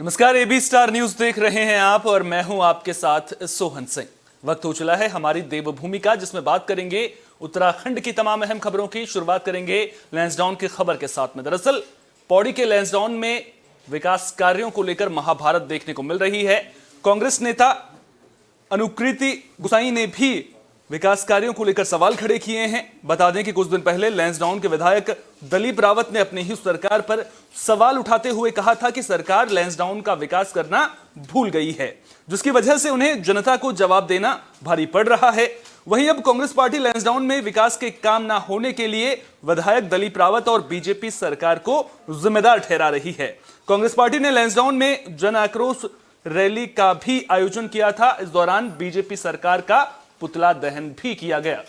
नमस्कार, AB star news देख रहे हैं आप और मैं हूं आपके साथ सोहन सिंह। वक्त हो चला है हमारी देवभूमि का, जिसमें बात करेंगे उत्तराखंड की तमाम अहम खबरों की। शुरुआत करेंगे लैंसडाउन की खबर के साथ में। दरअसल पौड़ी के लैंसडाउन में विकास कार्यों को लेकर महाभारत देखने को मिल रही है। कांग्रेस नेता अनुकृति गुसाई ने भी विकास कार्यों को लेकर सवाल खड़े किए हैं। बता दें कि कुछ दिन पहले लैंसडाउन के विधायक दलीप रावत ने अपनी ही सरकार पर सवाल उठाते हुए कहा था कि सरकार लैंसडाउन का विकास करना भूल गई है, जिसकी वजह से उन्हें जनता को जवाब देना भारी पड़ रहा है। वहीं अब कांग्रेस पार्टी लैंसडाउन में विकास के काम ना होने के लिए विधायक दलीप रावत और बीजेपी सरकार को जिम्मेदार ठहरा रही है। कांग्रेस पार्टी ने लैंसडाउन में जन आक्रोश रैली का भी आयोजन किया था। इस दौरान बीजेपी सरकार का पुतला दहन भी किया गया।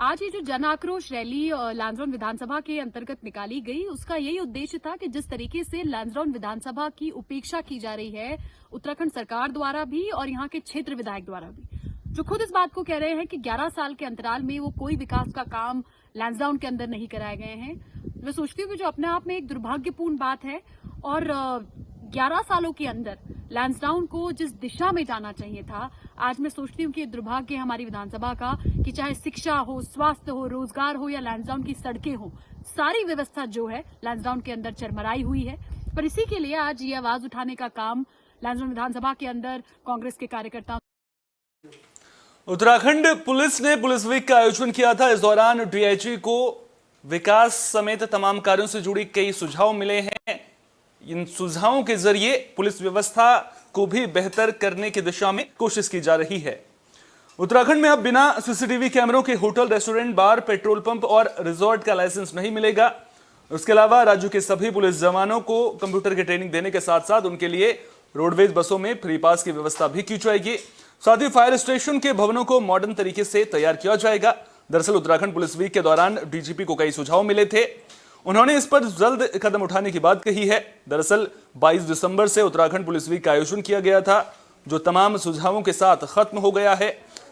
आज ये जो जन आक्रोश रैली लैंसडाउन विधानसभा के अंतर्गत निकाली गई, उसका यही उद्देश्य था कि जिस तरीके से लैंसडाउन विधानसभा की उपेक्षा की जा रही है उत्तराखंड सरकार द्वारा भी और यहाँ के क्षेत्र विधायक द्वारा भी, जो खुद इस बात को कह रहे हैं कि 11 साल के अंतराल में वो कोई विकास का काम लैंसडाउन के अंदर नहीं कराए गए हैं। मैं सोचती हूँ कि जो अपने आप में एक दुर्भाग्यपूर्ण बात है और 11 सालों के अंदर लैंसडाउन को जिस दिशा में जाना चाहिए था, आज मैं सोचती हूँ कि दुर्भाग्य है हमारी विधानसभा का कि चाहे शिक्षा हो, स्वास्थ्य हो, रोजगार हो या लैंसडाउन की सड़कें हो, सारी व्यवस्था जो है लैंसडाउन के अंदर चरमराई हुई है। पर इसी के लिए आज ये आवाज उठाने का काम लैंसडाउन विधानसभा के अंदर कांग्रेस के कार्यकर्ताओं। उत्तराखंड पुलिस ने पुलिस वीक का आयोजन किया था। इस दौरान डीआईजी को विकास समेत तमाम कार्यों से जुड़ी कई सुझाव मिले हैं। इन सुझावों के जरिए पुलिस व्यवस्था को भी बेहतर करने की दिशा में कोशिश की जा रही है। उत्तराखंड में अब बिना सीसीटीवी कैमरों के होटल, रेस्टोरेंट, बार, पेट्रोल पंप और रिजॉर्ट का लाइसेंस नहीं मिलेगा। उसके अलावा राज्य के सभी पुलिस जवानों को कंप्यूटर की ट्रेनिंग देने के साथ साथ उनके लिए रोडवेज बसों में फ्री पास की व्यवस्था भी की जाएगी। साथ ही फायर स्टेशन के भवनों को मॉडर्न तरीके से तैयार किया जाएगा। दरअसल उत्तराखंड पुलिस वीक के दौरान डीजीपी को कई सुझाव मिले थे। उन्होंने इस पर जल्द कदम उठाने की बात कही है। दरअसल 22 दिसंबर से उत्तराखंड पुलिस वीक का आयोजन किया गया था, जो तमाम सुझावों के साथ खत्म हो गया है।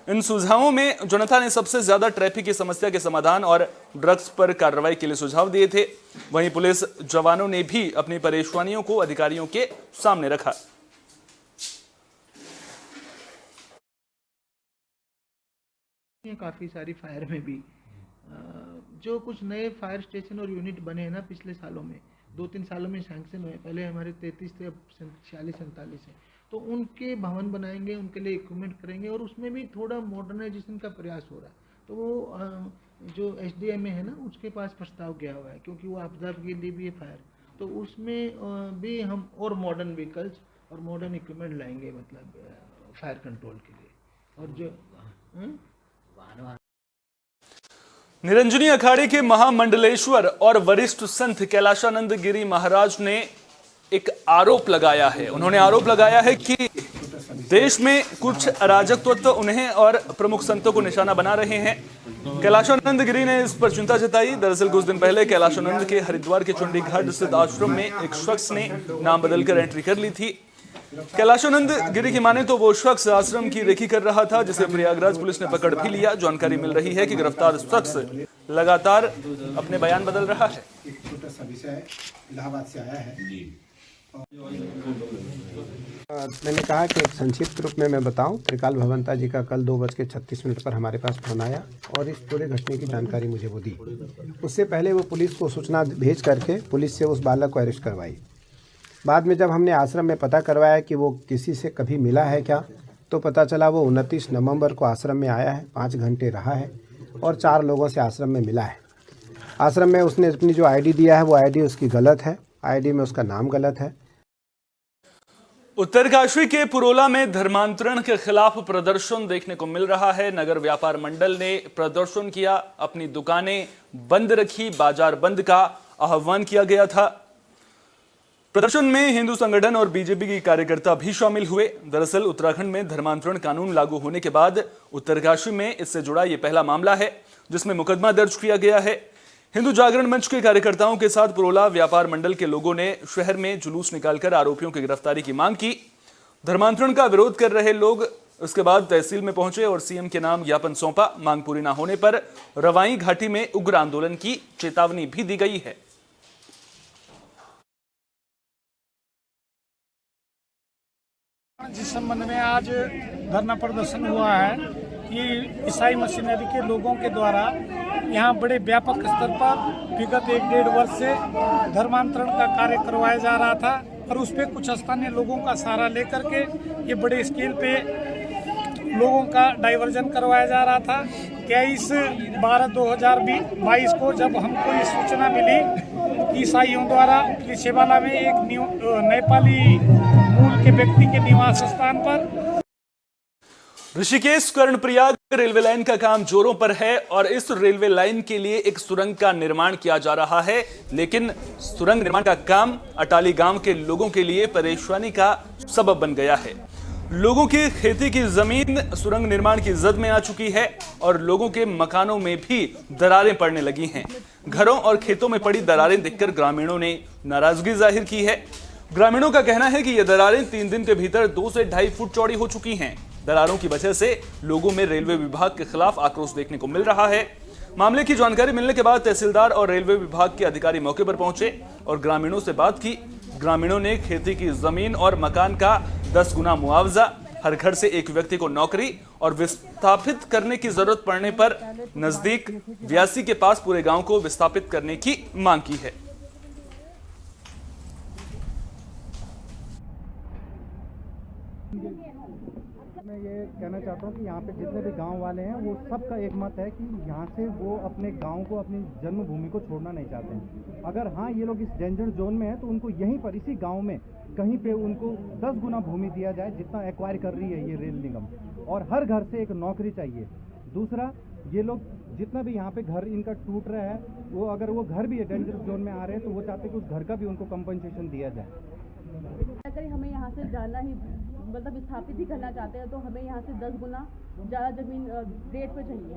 इन सुझावों में जनता ने सबसे ज्यादा ट्रैफिक की समस्या के समाधान और ड्रग्स पर कार्रवाई के लिए सुझाव दिए थे। वहीं पुलिस जवानों ने भी अपनी परेशानियों को अधिकारियों के सामने रखा। काफ़ी सारी फायर में भी जो कुछ नए फायर स्टेशन और यूनिट बने हैं ना, पिछले सालों में 2-3 सालों में सैंक्शन हुए। पहले हमारे 33 थे, अब 46-47 है। तो उनके भवन बनाएंगे, उनके लिए इक्विपमेंट करेंगे और उसमें भी थोड़ा मॉडर्नाइजेशन का प्रयास हो रहा है। तो वो जो एसडीएम है ना, उसके पास प्रस्ताव गया हुआ है, क्योंकि वो आपदा के लिए भी है फायर। तो उसमें भी हम और मॉडर्न व्हीकल्स और मॉडर्न इक्विपमेंट लाएंगे, मतलब फायर कंट्रोल के लिए। और जो निरंजनी अखाड़े के महामंडलेश्वर और वरिष्ठ संत कैलाशानंद गिरी महाराज ने एक आरोप लगाया है। उन्होंने आरोप लगाया है कि देश में कुछ अराजक तत्व उन्हें और प्रमुख संतों को निशाना बना रहे हैं। कैलाशानंद गिरी ने इस पर चिंता जताई। दरअसल कुछ दिन पहले कैलाशानंद के हरिद्वार के चंडी घाट स्थित आश्रम में एक शख्स ने नाम बदलकर एंट्री कर ली थी। कैलाशानंद गिरी की माने तो वो शख्स आश्रम की रेकी कर रहा था, जिसे प्रयागराज पुलिस ने पकड़ भी लिया। जानकारी मिल रही है कि गिरफ्तार शख्स लगातार अपने बयान बदल रहा है। एक छोटा सा विषय इलाहाबाद से आया है। मैंने कहा कि एक संक्षिप्त रूप में मैं बताऊं। त्रिकाल भवंता जी का कल 2:36 पर हमारे पास फोन आया और इस पूरे घटने की जानकारी मुझे वो दी। उससे पहले वो पुलिस को सूचना भेज करके पुलिस से उस बालक को अरेस्ट करवाई। बाद में जब हमने आश्रम में पता करवाया कि वो किसी से कभी मिला है क्या, तो पता चला वो 29 नवंबर को आश्रम में आया है, 5 घंटे रहा है और 4 लोगों से आश्रम में मिला है। आश्रम में उसने अपनी जो आईडी दिया है वो आईडी उसकी गलत है, आईडी में उसका नाम गलत है। उत्तरकाशी के पुरोला में धर्मांतरण के खिलाफ प्रदर्शन देखने को मिल रहा है। नगर व्यापार मंडल ने प्रदर्शन किया, अपनी दुकानें बंद रखी, बाजार बंद का आह्वान किया गया था। प्रदर्शन में हिंदू संगठन और बीजेपी के कार्यकर्ता भी शामिल हुए। दरअसल उत्तराखंड में धर्मांतरण कानून लागू होने के बाद उत्तरकाशी में इससे जुड़ा यह पहला मामला है जिसमें मुकदमा दर्ज किया गया है। हिंदू जागरण मंच के कार्यकर्ताओं के साथ पुरोला व्यापार मंडल के लोगों ने शहर में जुलूस निकालकर आरोपियों की गिरफ्तारी की मांग की। धर्मांतरण का विरोध कर रहे लोग उसके बाद तहसील में पहुंचे और सीएम के नाम ज्ञापन सौंपा। मांग पूरी न होने पर रवाई घाटी में उग्र आंदोलन की चेतावनी भी दी गई है। संबंध में आज धरना प्रदर्शन हुआ है कि ईसाई मशीनरी के लोगों के द्वारा यहाँ बड़े व्यापक स्तर पर विगत 1-1.5 वर्ष से धर्मांतरण का कार्य करवाया जा रहा था और उस पर कुछ स्थानीय लोगों का सहारा लेकर के ये बड़े स्केल पे लोगों का डाइवर्जन करवाया जा रहा था। 23/12/2022 को जब हमको ये सूचना मिली कि ईसाइयों द्वारा शिवाला में एक नेपाली मूल के व्यक्ति के निवास स्थान पर ऋषिकेश कर्णप्रयाग रेलवे लाइन का काम जोरों पर है और इस रेलवे लाइन के लिए एक सुरंग का निर्माण किया जा रहा है, लेकिन सुरंग निर्माण का काम अटाली गांव के लोगों के लिए परेशानी का सबब बन गया है। लोगों की खेती की जमीन सुरंग निर्माण की जद में आ चुकी है और लोगों के मकानों में भी दरारें पड़ने लगी हैं। घरों और खेतों में पड़ी दरारें देखकर ग्रामीणों ने नाराजगी जाहिर की है। ग्रामीणों का कहना है कि ये दरारें 3 दिन के भीतर 2 से 2.5 फुट चौड़ी हो चुकी हैं। दरारों की वजह से लोगों में रेलवे विभाग के खिलाफ आक्रोश देखने को मिल रहा है। मामले की जानकारी मिलने के बाद तहसीलदार और रेलवे विभाग के अधिकारी मौके पर पहुंचे और ग्रामीणों से बात की। ग्रामीणों ने खेती की जमीन और मकान का 10 गुना मुआवजा, हर घर से एक व्यक्ति को नौकरी और विस्थापित करने की जरूरत पड़ने पर नजदीक व्यासी के पास पूरे गांव को विस्थापित करने की मांग की है। मैं ये कहना चाहता हूँ कि यहाँ पे जितने भी गांव वाले हैं वो सबका एक मत है कि यहाँ से वो अपने गांव को, अपनी जन्मभूमि को छोड़ना नहीं चाहते हैं। अगर हाँ ये लोग इस डेंजर जोन में हैं तो उनको यहीं पर इसी गांव में कहीं पे उनको 10 गुना भूमि दिया जाए जितना एक्वायर कर रही है ये रेल निगम, और हर घर से एक नौकरी चाहिए। दूसरा, ये लोग जितना भी यहाँ पे घर इनका टूट रहा है वो अगर वो घर भी डेंजर जोन में आ रहे हैं तो वो चाहते हैं कि उस घर का भी उनको कंपनसेशन दिया जाए। अगर हमें यहाँ से जाना ही मतलब विस्थापित ही करना चाहते हैं तो हमें यहाँ से 10 गुना ज़्यादा ज़मीन रेट पे चाहिए,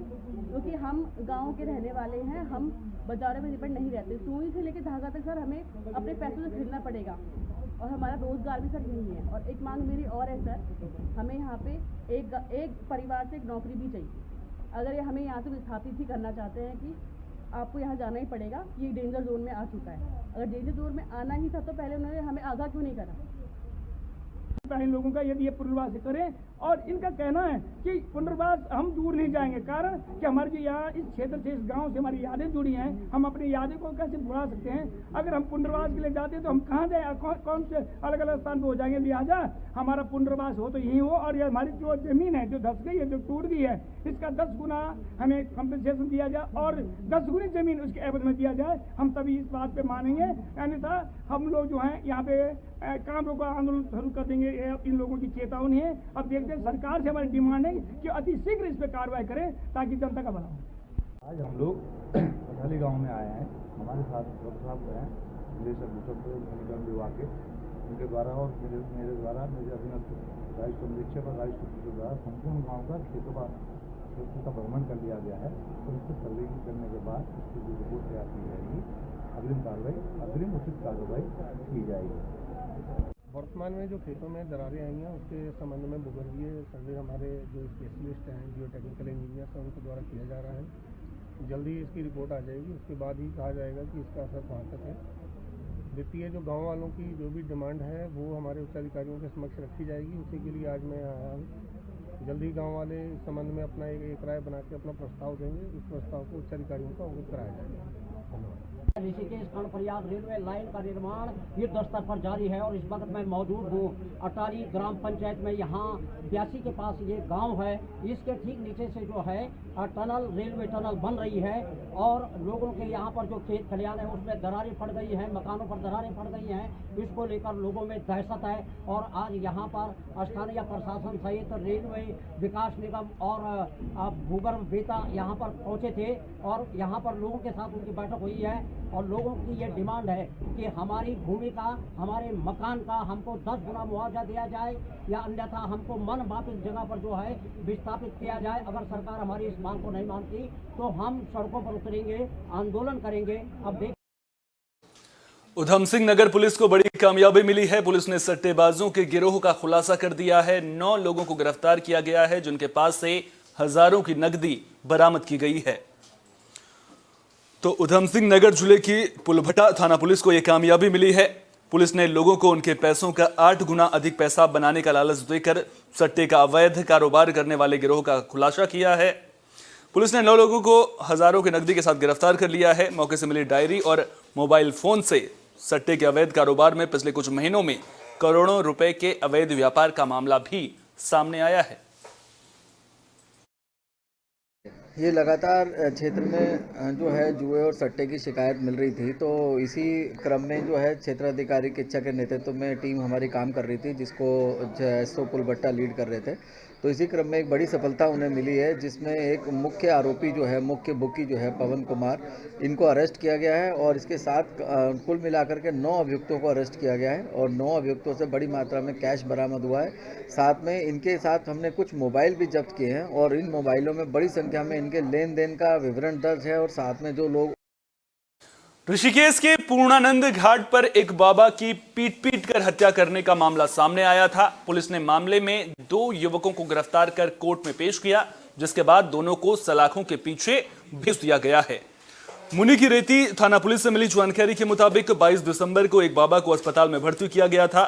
क्योंकि हम गांव के रहने वाले हैं, हम बाजारों में डिपेंड नहीं रहते। सुई से लेकर धागा तक सर हमें अपने पैसों से खरीदना पड़ेगा और हमारा रोजगार भी सर यही है। और एक मांग मेरी और है सर, हमें यहाँ पे एक परिवार से एक नौकरी भी चाहिए। अगर ये हमें यहाँ से विस्थापित ही करना चाहते हैं कि आपको यहाँ जाना ही पड़ेगा, ये डेंजर जोन में आ चुका है। अगर डेंजर जोन में आना ही था तो पहले उन्होंने हमें आगाह क्यों नहीं करा। इन लोगों का यदि ये पुनर्वास करें, और इनका कहना है कि पुनर्वास हम दूर नहीं जाएंगे, कारण कि हमारे जो यहाँ इस क्षेत्र से, इस गांव से हमारी यादें जुड़ी हैं, हम अपनी यादें को कैसे भुला सकते हैं। अगर हम पुनर्वास के लिए जाते हैं तो हम कहाँ जाए, कौन से अलग अलग स्थान पर हो जाएंगे। लिहाजा हमारा पुनर्वास हो तो यही हो, और ये हमारी जो जमीन है जो धस गई है, जो टूट गई है, इसका 10 गुना हमें कंपनसेशन दिया जाए और 10 गुनी जमीन उसके एवज में दिया जाए। हम तभी इस बात पे मानेंगे, अन्यथा हम लोग जो हैं यहाँ पे काम रोको आंदोलन शुरू कर देंगे। इन लोगों की चेतावनी है। अब देखते हैं, सरकार से हमारी डिमांड है कि अति शीघ्र इस पर कार्रवाई करें ताकि जनता का भला हो। आज हम लोग अटाली गाँव में आए हैं। हमारे साथ डॉक्टर साहब हैं, निगम विभाग के, उनके द्वारा और मेरे द्वारा, मेरे अधीनस्थ राजस्व निरीक्षक और राजस्व के द्वारा संपूर्ण गाँव का खेतों का भ्रमण कर लिया गया है। तो इसको सर्वे करने के बाद इसकी जो रिपोर्ट तैयार की जाएगी, अग्रिम उचित कार्रवाई की जाएगी। वर्तमान में जो खेतों में दरारें आई हैं उसके संबंध में भूगर्भीय सर्वे हमारे जो स्पेशलिस्ट हैं, जियो टेक्निकल इंजीनियर्स हैं, उनके द्वारा किया जा रहा है। जल्दी इसकी रिपोर्ट आ जाएगी, उसके बाद ही कहा जाएगा कि इसका असर कहाँ तक है। द्वितीय, जो गांव वालों की जो भी डिमांड है वो हमारे उच्चाधिकारियों के समक्ष रखी जाएगी। उसी के लिए आज मैं आया हूँ। जल्दी गाँव वाले इस संबंध में अपना एक राय बना के अपना प्रस्ताव देंगे। उस प्रस्ताव को उच्चाधिकारियों को अवगत कराया जाएगा। धन्यवाद। ऋषिकेश कर्णप्रयाग रेलवे लाइन का निर्माण युद्ध स्तर पर जारी है और इस वक्त मैं मौजूद हूँ अटाली ग्राम पंचायत में। यहाँ ब्यासी के पास ये गांव है, इसके ठीक नीचे से जो है टनल, रेलवे टनल बन रही है और लोगों के यहाँ पर जो खेत खलियान है उसमें दरारें पड़ गई हैं, मकानों पर दरारें पड़ गई हैं। इसको लेकर लोगों में दहशत है और आज यहाँ पर स्थानीय प्रशासन सहित रेलवे विकास निगम और भूगर्भ वेता यहाँ पर पहुँचे थे और यहाँ पर लोगों के साथ उनकी बैठक हुई है और लोगों की ये डिमांड है कि हमारी भूमि का, हमारे मकान का हमको 10 गुना मुआवजा दिया जाए या अन्यथा हमको मन वापिस जगह पर जो है विस्थापित किया जाए। अगर सरकार हमारी इस मांग को नहीं मानती तो हम सड़कों पर उतरेंगे, आंदोलन करेंगे। अब देख उधम सिंह नगर पुलिस को बड़ी कामयाबी मिली है। पुलिस ने सट्टेबाजों के गिरोह का खुलासा कर दिया है। 9 लोगों को गिरफ्तार किया गया है जिनके पास से हजारों की नकदी बरामद की गई है। तो उधम सिंह नगर जिले की पुलभटा थाना पुलिस को यह कामयाबी मिली है। पुलिस ने लोगों को उनके पैसों का 8 गुना अधिक पैसा बनाने का लालच देकर सट्टे का अवैध कारोबार करने वाले गिरोह का खुलासा किया है। पुलिस ने 9 लोगों को हजारों की नकदी के साथ गिरफ्तार कर लिया है। मौके से मिली डायरी और मोबाइल फोन से सट्टे के अवैध कारोबार में पिछले कुछ महीनों में करोड़ों रुपए के अवैध व्यापार का मामला भी सामने आया है। ये लगातार क्षेत्र में जो है जुए और सट्टे की शिकायत मिल रही थी, तो इसी क्रम में जो है क्षेत्राधिकारी की इच्छा के नेतृत्व में टीम हमारी काम कर रही थी, जिसको एसओ पुलबट्टा लीड कर रहे थे। तो इसी क्रम में एक बड़ी सफलता उन्हें मिली है, जिसमें एक मुख्य आरोपी जो है, मुख्य बुकी जो है पवन कुमार, इनको अरेस्ट किया गया है और इसके साथ कुल मिलाकर के 9 अभियुक्तों को अरेस्ट किया गया है और 9 अभियुक्तों से बड़ी मात्रा में कैश बरामद हुआ है। साथ में इनके साथ हमने कुछ मोबाइल भी जब्त किए हैं और इन मोबाइलों में बड़ी संख्या में इनके लेन देन का विवरण दर्ज है और साथ में जो लोग ऋषिकेश के पूर्णानंद घाट पर एक बाबा की पीट कर हत्या करने का मामला सामने आया था। पुलिस ने मामले में 2 युवकों को गिरफ्तार कर कोर्ट में पेश किया, जिसके बाद दोनों को सलाखों के पीछे भेज दिया गया है। मुनि की रेती थाना पुलिस से मिली जानकारी के मुताबिक 22 दिसंबर को एक बाबा को अस्पताल में भर्ती किया गया था,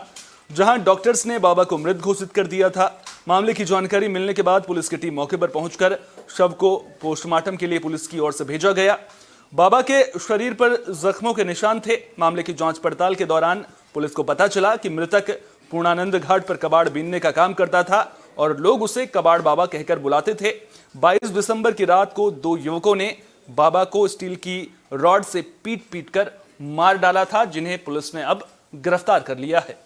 जहां डॉक्टर्स ने बाबा को मृत घोषित कर दिया था। मामले की जानकारी मिलने के बाद पुलिस की टीम मौके पर पहुंचकर शव को पोस्टमार्टम के लिए पुलिस की ओर से भेजा गया। बाबा के शरीर पर जख्मों के निशान थे। मामले की जांच पड़ताल के दौरान पुलिस को पता चला कि मृतक पूर्णानंद घाट पर कबाड़ बीनने का काम करता था और लोग उसे कबाड़ बाबा कहकर बुलाते थे। 22 दिसंबर की रात को 2 युवकों ने बाबा को स्टील की रॉड से पीट कर मार डाला था, जिन्हें पुलिस ने अब गिरफ्तार कर लिया है।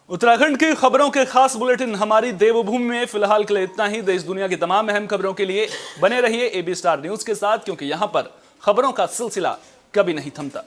उत्तराखंड की खबरों के खास बुलेटिन हमारी देवभूमि में फिलहाल के लिए इतना ही। देश दुनिया की तमाम अहम खबरों के लिए बने रहिए AB स्टार न्यूज के साथ, क्योंकि यहां पर खबरों का सिलसिला कभी नहीं थमता।